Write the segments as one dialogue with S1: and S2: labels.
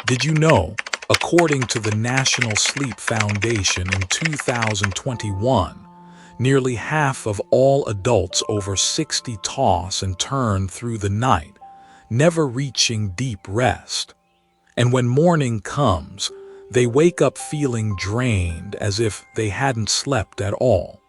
S1: Did you know, according to the National Sleep Foundation in 2021, nearly half of all adults over 60 toss and turn through the night, never reaching deep rest. And when morning comes, they wake up feeling drained as if they hadn't slept at all.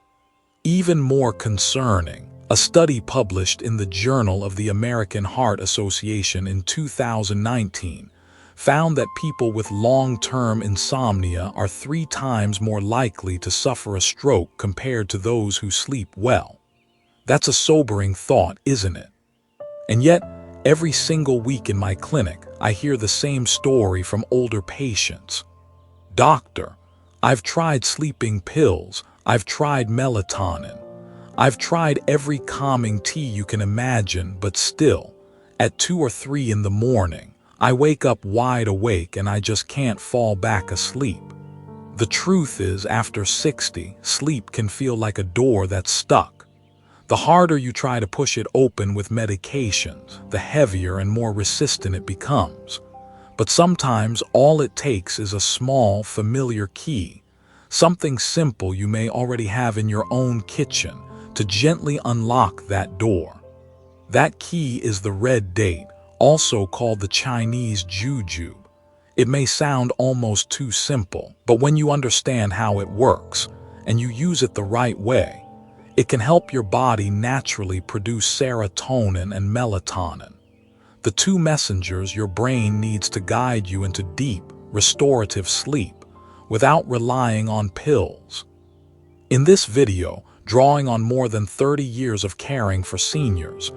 S1: Even more concerning, a study published in the Journal of the American Heart Association in 2019 found that people with long-term insomnia are 3 times more likely to suffer a stroke compared to those who sleep well. That's a sobering thought, isn't it? And yet, every single week in my clinic, I hear the same story from older patients. Doctor, I've tried sleeping pills, I've tried melatonin, I've tried every calming tea you can imagine, but still, at 2 or 3 in the morning, I wake up wide awake and I just can't fall back asleep. The truth is, after 60, sleep can feel like a door that's stuck. The harder you try to push it open with medications, the heavier and more resistant it becomes. But sometimes all it takes is a small, familiar key, something simple you may already have in your own kitchen, to gently unlock that door. That key is the red date, also called the Chinese jujube. It may sound almost too simple, but when you understand how it works, and you use it the right way, it can help your body naturally produce serotonin and melatonin, the 2 messengers your brain needs to guide you into deep, restorative sleep, without relying on pills. In this video, drawing on more than 30 years of caring for seniors,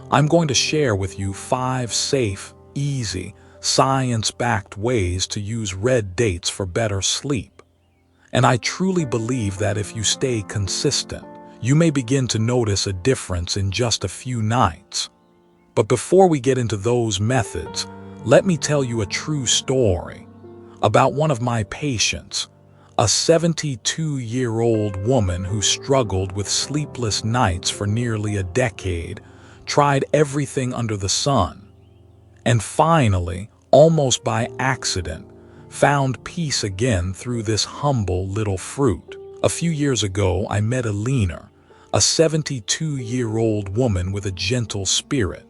S1: I'm going to share with you 5 safe, easy, science-backed ways to use red dates for better sleep. And I truly believe that if you stay consistent, you may begin to notice a difference in just a few nights. But before we get into those methods, let me tell you a true story about one of my patients, a 72-year-old woman who struggled with sleepless nights for nearly a decade, tried everything under the sun, and finally, almost by accident, found peace again through this humble little fruit. A few years ago, I met Eleanor, a 72-year-old woman with a gentle spirit.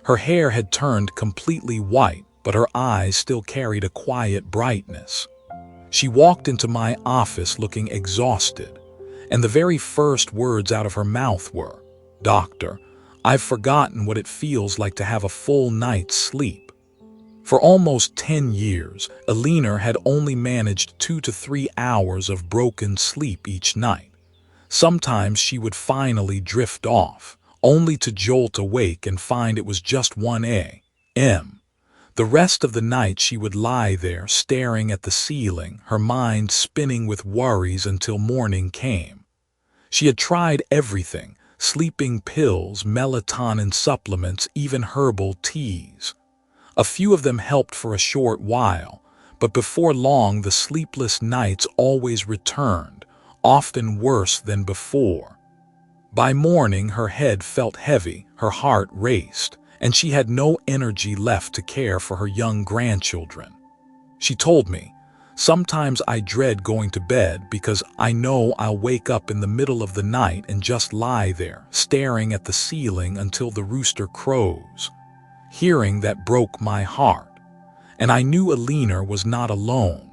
S1: Her hair had turned completely white, but her eyes still carried a quiet brightness. She walked into my office looking exhausted, and the very first words out of her mouth were, "Doctor, I've forgotten what it feels like to have a full night's sleep." For almost 10 years, Eleanor had only managed 2 to 3 hours of broken sleep each night. Sometimes she would finally drift off, only to jolt awake and find it was just 1 a.m. The rest of the night she would lie there staring at the ceiling, her mind spinning with worries until morning came. She had tried everything: sleeping pills, melatonin supplements, even herbal teas. A few of them helped for a short while, but before long the sleepless nights always returned, often worse than before. By morning her head felt heavy, her heart raced, and she had no energy left to care for her young grandchildren. She told me, "Sometimes I dread going to bed because I know I'll wake up in the middle of the night and just lie there, staring at the ceiling until the rooster crows." Hearing that broke my heart, and I knew Eleanor was not alone.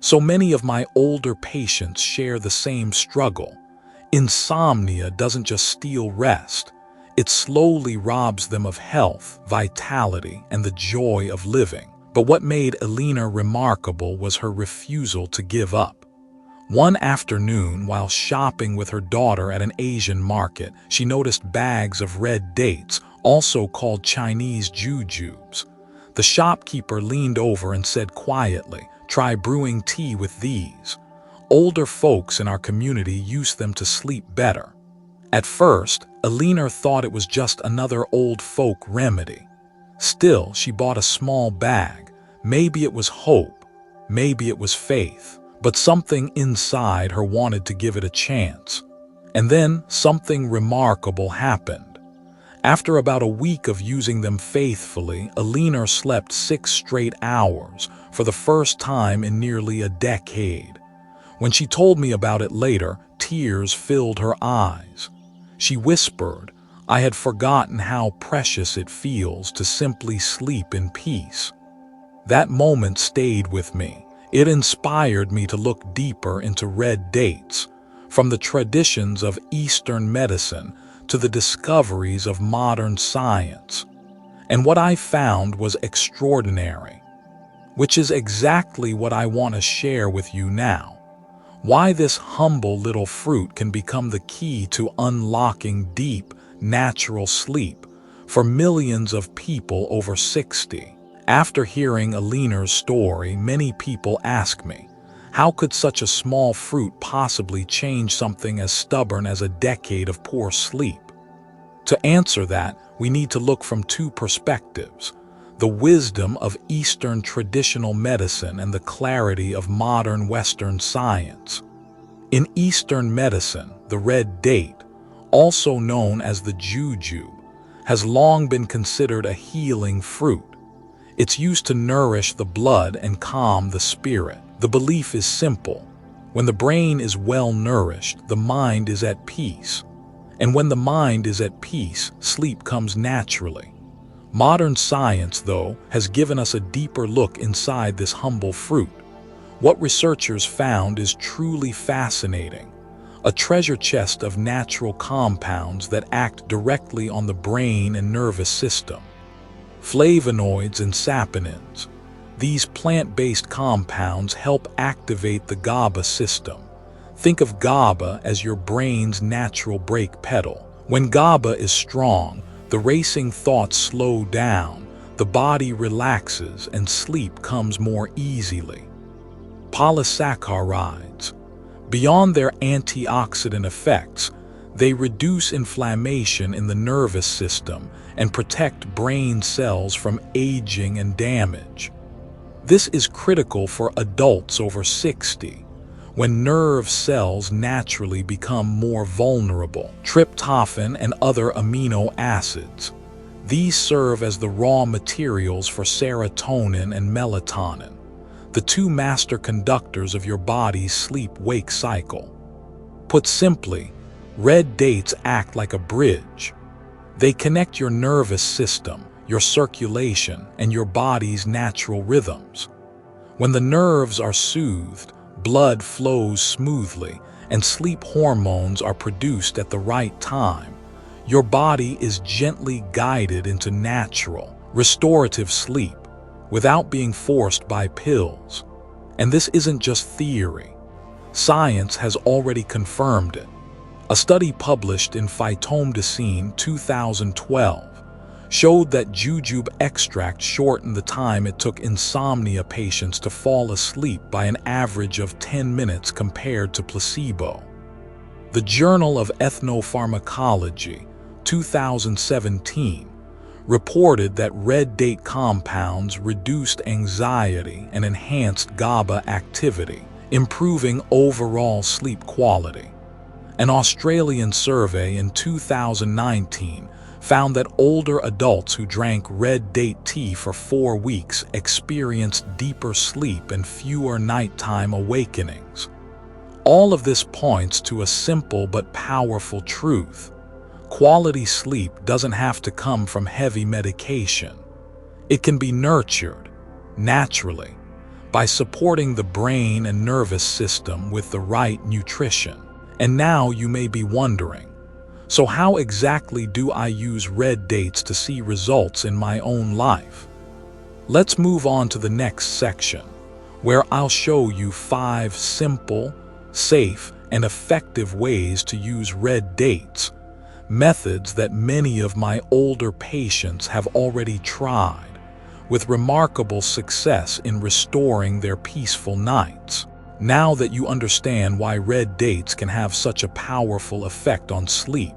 S1: So many of my older patients share the same struggle. Insomnia doesn't just steal rest, it slowly robs them of health, vitality, and the joy of living. But what made Eleanor remarkable was her refusal to give up. One afternoon, while shopping with her daughter at an Asian market, she noticed bags of red dates, also called Chinese jujubes. The shopkeeper leaned over and said quietly, "Try brewing tea with these. Older folks in our community use them to sleep better." At first, Eleanor thought it was just another old folk remedy. Still, she bought a small bag. Maybe it was hope, maybe it was faith, but something inside her wanted to give it a chance. And then something remarkable happened. After about a week of using them faithfully, Eleanor slept 6 straight hours for the first time in nearly a decade. When she told me about it later, tears filled her eyes. She whispered, "I had forgotten how precious it feels to simply sleep in peace." That moment stayed with me. It inspired me to look deeper into red dates, from the traditions of Eastern medicine to the discoveries of modern science. And what I found was extraordinary, which is exactly what I want to share with you now. Why this humble little fruit can become the key to unlocking deep, natural sleep for millions of people over 60. After hearing Eleanor's story, many people ask me, how could such a small fruit possibly change something as stubborn as a decade of poor sleep? To answer that, we need to look from 2 perspectives: the wisdom of Eastern traditional medicine and the clarity of modern Western science. In Eastern medicine, the red date, also known as the jujube, has long been considered a healing fruit. It's used to nourish the blood and calm the spirit. The belief is simple. When the brain is well nourished, the mind is at peace. And when the mind is at peace, sleep comes naturally. Modern science, though, has given us a deeper look inside this humble fruit. What researchers found is truly fascinating. A treasure chest of natural compounds that act directly on the brain and nervous system. Flavonoids and saponins. These plant-based compounds help activate the GABA system. Think of GABA as your brain's natural brake pedal. When GABA is strong, the racing thoughts slow down, the body relaxes, and sleep comes more easily. Polysaccharides. Beyond their antioxidant effects, they reduce inflammation in the nervous system and protect brain cells from aging and damage. This is critical for adults over 60, when nerve cells naturally become more vulnerable. Tryptophan and other amino acids. These serve as the raw materials for serotonin and melatonin, the 2 master conductors of your body's sleep-wake cycle. Put simply, red dates act like a bridge. They connect your nervous system, your circulation, and your body's natural rhythms. When the nerves are soothed, blood flows smoothly, and sleep hormones are produced at the right time, your body is gently guided into natural, restorative sleep without being forced by pills. And this isn't just theory. Science has already confirmed it. A study published in Phytomedicine 2012 showed that jujube extract shortened the time it took insomnia patients to fall asleep by an average of 10 minutes compared to placebo. The Journal of Ethnopharmacology 2017 reported that red date compounds reduced anxiety and enhanced GABA activity, improving overall sleep quality. An Australian survey in 2019 found that older adults who drank red date tea for 4 weeks experienced deeper sleep and fewer nighttime awakenings. All of this points to a simple but powerful truth. Quality sleep doesn't have to come from heavy medication. It can be nurtured, naturally, by supporting the brain and nervous system with the right nutrition. And now you may be wondering, so how exactly do I use red dates to see results in my own life? Let's move on to the next section, where I'll show you 5 simple, safe, and effective ways to use red dates, methods that many of my older patients have already tried, with remarkable success in restoring their peaceful nights. Now that you understand why red dates can have such a powerful effect on sleep,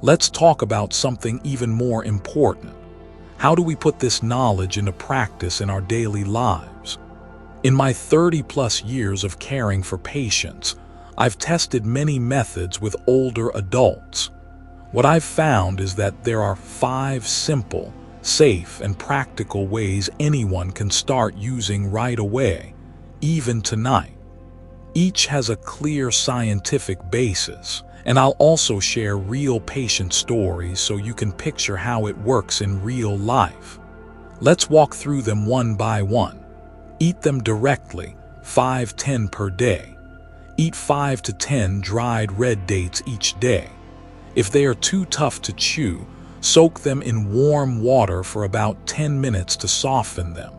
S1: let's talk about something even more important. How do we put this knowledge into practice in our daily lives? In my 30-plus years of caring for patients, I've tested many methods with older adults. What I've found is that there are 5 simple, safe, and practical ways anyone can start using right away, even tonight. Each has a clear scientific basis, and I'll also share real patient stories so you can picture how it works in real life. Let's walk through them one by one. Eat them directly, 5-10 per day. Eat 5 to 10 dried red dates each day. If they are too tough to chew, soak them in warm water for about 10 minutes to soften them.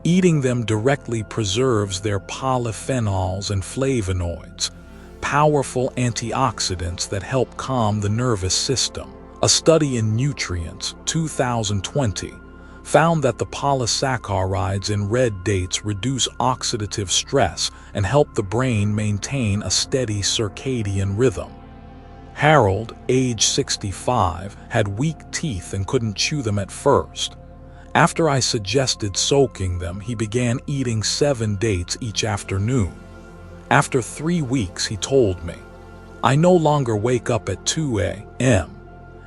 S1: Eating them directly preserves their polyphenols and flavonoids, powerful antioxidants that help calm the nervous system. A study in Nutrients, 2020, found that the polysaccharides in red dates reduce oxidative stress and help the brain maintain a steady circadian rhythm. Harold, age 65, had weak teeth and couldn't chew them at first. After I suggested soaking them, he began eating 7 dates each afternoon. After 3 weeks, he told me, "I no longer wake up at 2 a.m.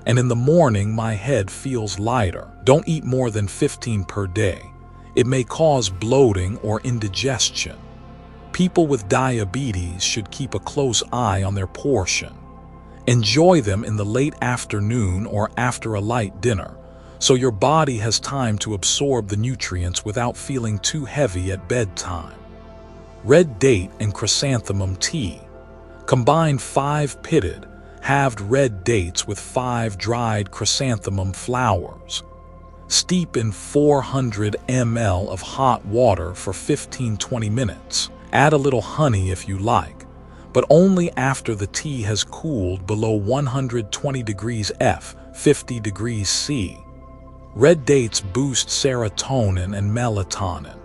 S1: and in the morning my head feels lighter. Don't eat more than 15 per day. It may cause bloating or indigestion." People with diabetes should keep a close eye on their portion. Enjoy them in the late afternoon or after a light dinner, so your body has time to absorb the nutrients without feeling too heavy at bedtime. Red date and chrysanthemum tea. Combine 5 pitted, halved red dates with 5 dried chrysanthemum flowers. Steep in 400 ml of hot water for 15-20 minutes. Add a little honey if you like, but only after the tea has cooled below 120 degrees F, 50 degrees C. Red dates boost serotonin and melatonin.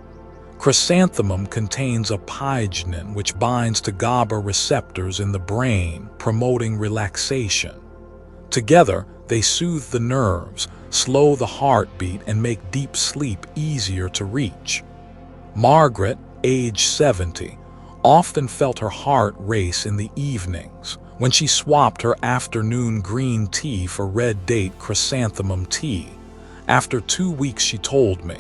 S1: Chrysanthemum contains a pygenin which binds to GABA receptors in the brain, promoting relaxation. Together, they soothe the nerves, slow the heartbeat, and make deep sleep easier to reach. Margaret, age 70, often felt her heart race in the evenings when she swapped her afternoon green tea for red date chrysanthemum tea. After 2 weeks, she told me,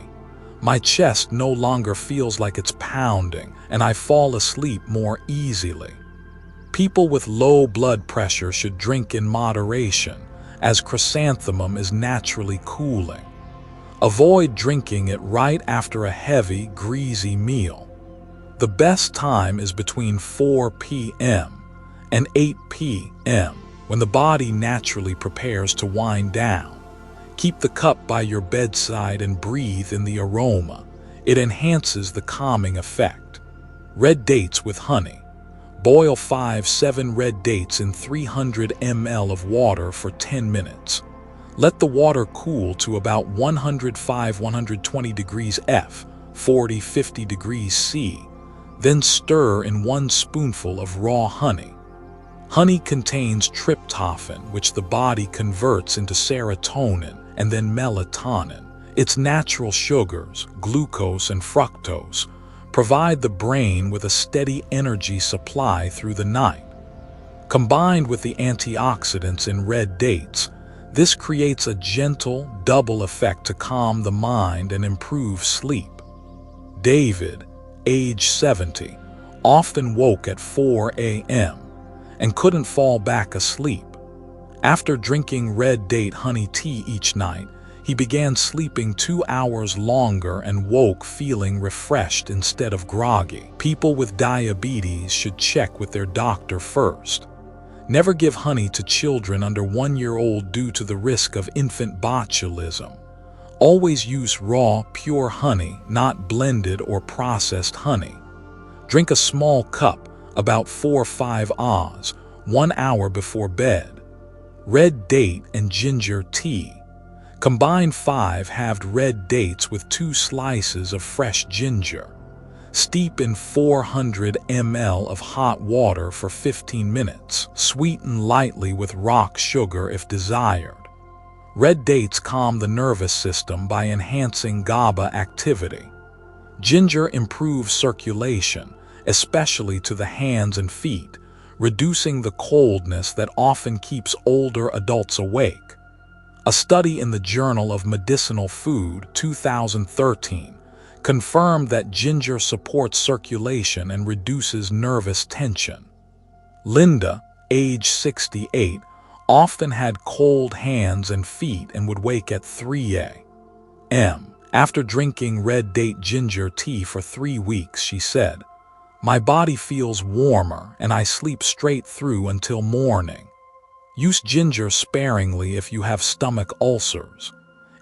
S1: "My chest no longer feels like it's pounding, and I fall asleep more easily." People with low blood pressure should drink in moderation, as chrysanthemum is naturally cooling. Avoid drinking it right after a heavy, greasy meal. The best time is between 4 p.m. and 8 p.m., when the body naturally prepares to wind down. Keep the cup by your bedside and breathe in the aroma. It enhances the calming effect. Red dates with honey. Boil 5-7 red dates in 300 ml of water for 10 minutes. Let the water cool to about 105-120 degrees F, 40-50 degrees C. Then stir in 1 spoonful of raw honey. Honey contains tryptophan, which the body converts into serotonin and then melatonin. Its natural sugars, glucose and fructose, provide the brain with a steady energy supply through the night. Combined with the antioxidants in red dates, this creates a gentle, double effect to calm the mind and improve sleep. David, age 70, often woke at 4 a.m. and couldn't fall back asleep. After drinking red date honey tea each night, he began sleeping 2 hours longer and woke feeling refreshed instead of groggy. People with diabetes should check with their doctor first. Never give honey to children under 1 year old due to the risk of infant botulism. Always use raw, pure honey, not blended or processed honey. Drink a small cup, about 4-5 oz, 1 hour before bed. Red date and ginger tea. Combine 5 halved red dates with 2 slices of fresh ginger. Steep in 400 ml of hot water for 15 minutes. Sweeten lightly with rock sugar if desired. Red dates calm the nervous system by enhancing GABA activity. Ginger improves circulation, especially to the hands and feet, reducing the coldness that often keeps older adults awake. A study in the Journal of Medicinal Food, 2013, confirmed that ginger supports circulation and reduces nervous tension. Linda, age 68, often had cold hands and feet and would wake at 3 a.m. After drinking red date ginger tea for 3 weeks, she said, "My body feels warmer and I sleep straight through until morning." Use ginger sparingly if you have stomach ulcers.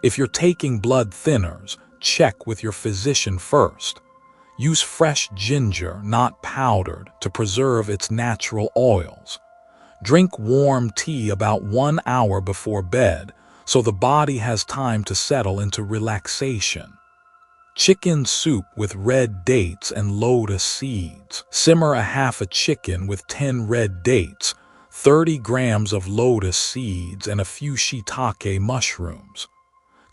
S1: If you're taking blood thinners, check with your physician first. Use fresh ginger, not powdered, to preserve its natural oils. Drink warm tea about 1 hour before bed so the body has time to settle into relaxation. Chicken soup with red dates and lotus seeds. Simmer half a chicken with 10 red dates, 30 grams of lotus seeds, and a few shiitake mushrooms.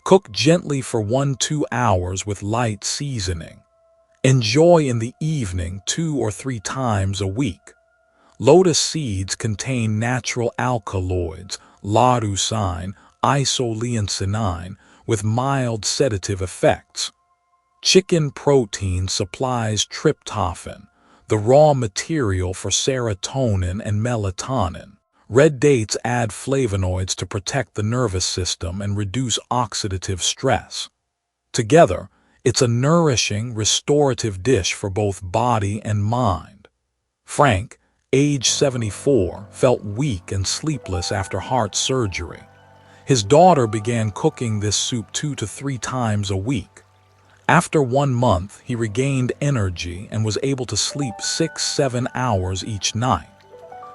S1: Cook gently for 1–2 hours with light seasoning. Enjoy in the evening 2 or 3 times a week. Lotus seeds contain natural alkaloids, leucine, isoleucine, with mild sedative effects. Chicken protein supplies tryptophan, the raw material for serotonin and melatonin. Red dates add flavonoids to protect the nervous system and reduce oxidative stress. Together, it's a nourishing, restorative dish for both body and mind. Frank, age 74, felt weak and sleepless after heart surgery. His daughter began cooking this soup 2 to 3 times a week. After 1 month, he regained energy and was able to sleep 6–7 hours each night.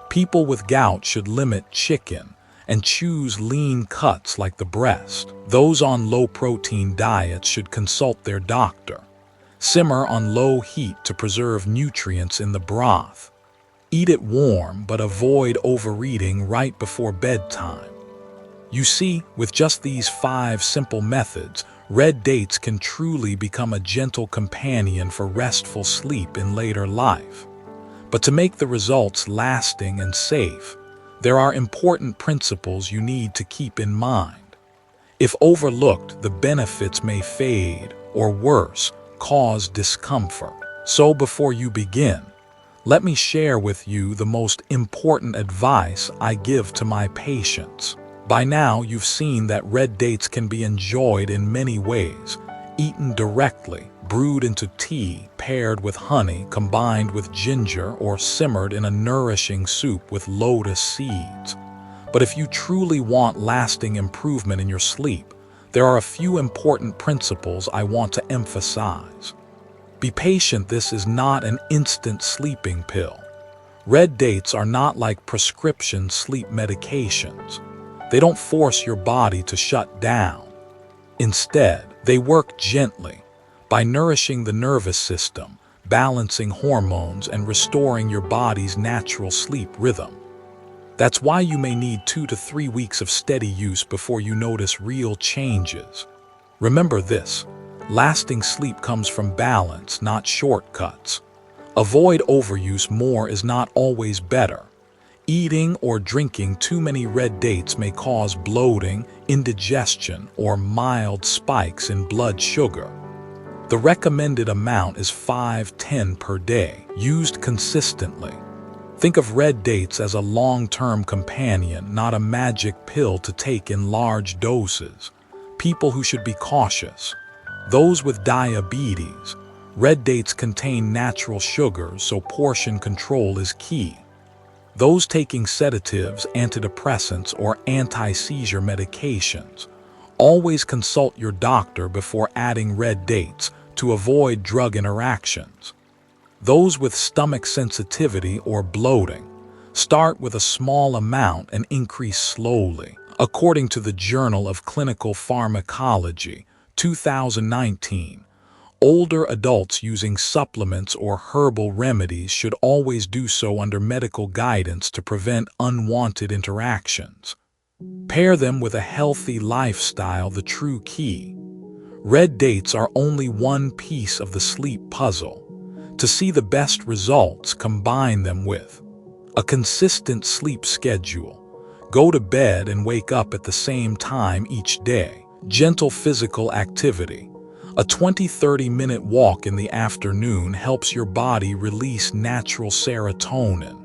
S1: People with gout should limit chicken and choose lean cuts like the breast. Those on low-protein diets should consult their doctor. Simmer on low heat to preserve nutrients in the broth. Eat it warm, but avoid overeating right before bedtime. You see, with just these 5 simple methods, red dates can truly become a gentle companion for restful sleep in later life. But to make the results lasting and safe, there are important principles you need to keep in mind. If overlooked, the benefits may fade, or worse, cause discomfort. So before you begin, let me share with you the most important advice I give to my patients. By now, you've seen that red dates can be enjoyed in many ways: eaten directly, brewed into tea, paired with honey, combined with ginger, or simmered in a nourishing soup with lotus seeds. But if you truly want lasting improvement in your sleep, there are a few important principles I want to emphasize. Be patient. This is not an instant sleeping pill. Red dates are not like prescription sleep medications. They don't force your body to shut down. Instead, they work gently by nourishing the nervous system, balancing hormones, and restoring your body's natural sleep rhythm. That's why you may need 2 to 3 weeks of steady use before you notice real changes. Remember this: lasting sleep comes from balance, not shortcuts. Avoid overuse. More is not always better. Eating or drinking too many red dates may cause bloating, indigestion, or mild spikes in blood sugar. The recommended amount is 5–10 per day, used consistently. Think of red dates as a long-term companion, not a magic pill to take in large doses. People who should be cautious: those with diabetes. Red dates contain natural sugars, so portion control is key. Those taking sedatives, antidepressants, or anti-seizure medications. Always consult your doctor before adding red dates to avoid drug interactions. Those with stomach sensitivity or bloating. Start with a small amount and increase slowly. According to the Journal of Clinical Pharmacology, 2019, older adults using supplements or herbal remedies should always do so under medical guidance to prevent unwanted interactions. Pair them with a healthy lifestyle, the true key. Red dates are only one piece of the sleep puzzle. To see the best results, combine them with A consistent sleep schedule. Go to bed and wake up at the same time each day. Gentle physical activity. A 20-30 minute walk in the afternoon helps your body release natural serotonin.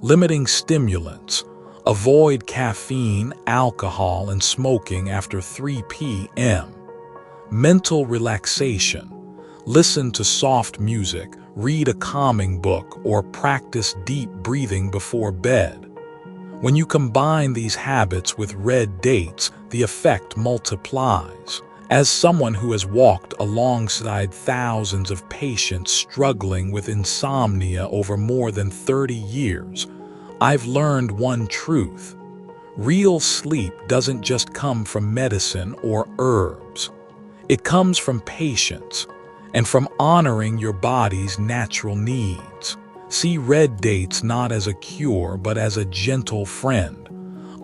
S1: Limiting stimulants. Avoid caffeine, alcohol, and smoking after 3 p.m. Mental relaxation. Listen to soft music, read a calming book, or practice deep breathing before bed. When you combine these habits with red dates, the effect multiplies. As someone who has walked alongside thousands of patients struggling with insomnia over more than 30 years, I've learned one truth. Real sleep doesn't just come from medicine or herbs. It comes from patience and from honoring your body's natural needs. See red dates not as a cure but as a gentle friend,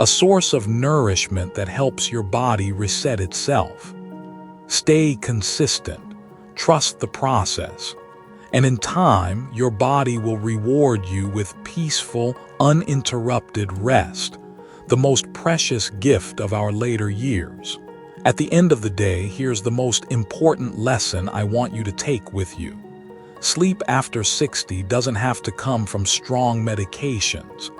S1: a source of nourishment that helps your body reset itself. Stay consistent, trust the process, and in time, your body will reward you with peaceful, uninterrupted rest, the most precious gift of our later years. At the end of the day, here's the most important lesson I want you to take with you. Sleep after 60 doesn't have to come from strong medications.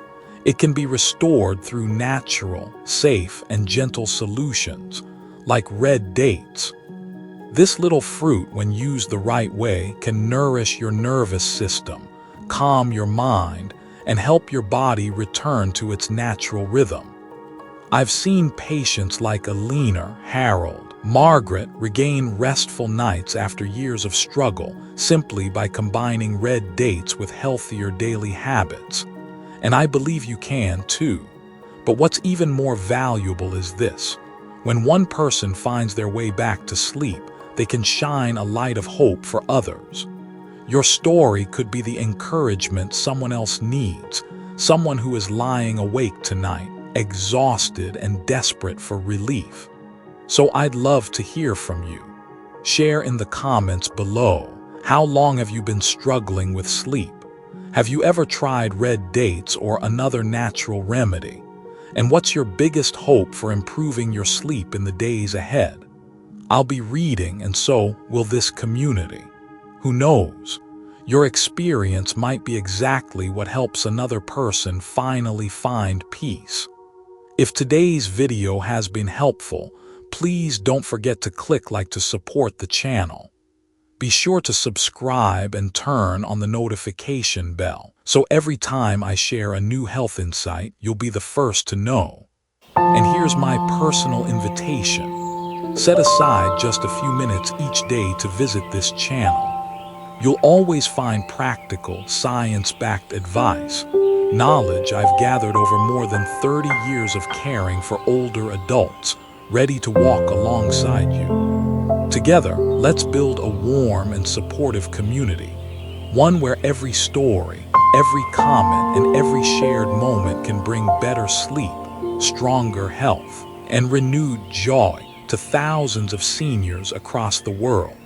S1: It can be restored through natural, safe, and gentle solutions, like red dates. This little fruit, when used the right way, can nourish your nervous system, calm your mind, and help your body return to its natural rhythm. I've seen patients like Eleanor, Harold, Margaret regain restful nights after years of struggle simply by combining red dates with healthier daily habits. And I believe you can too. But what's even more valuable is this. When one person finds their way back to sleep, they can shine a light of hope for others. Your story could be the encouragement someone else needs, someone who is lying awake tonight, exhausted and desperate for relief. So I'd love to hear from you. Share in the comments below. How long have you been struggling with sleep? Have you ever tried red dates or another natural remedy? And what's your biggest hope for improving your sleep in the days ahead? I'll be reading, and so will this community. Who knows? Your experience might be exactly what helps another person finally find peace. If today's video has been helpful, please don't forget to click like to support the channel. Be sure to subscribe and turn on the notification bell, so every time I share a new health insight, you'll be the first to know. And here's my personal invitation. Set aside just a few minutes each day to visit this channel. You'll always find practical, science-backed advice, knowledge I've gathered over more than 30 years of caring for older adults, ready to walk alongside you. Together, let's build a warm and supportive community, one where every story, every comment, and every shared moment can bring better sleep, stronger health, and renewed joy to thousands of seniors across the world.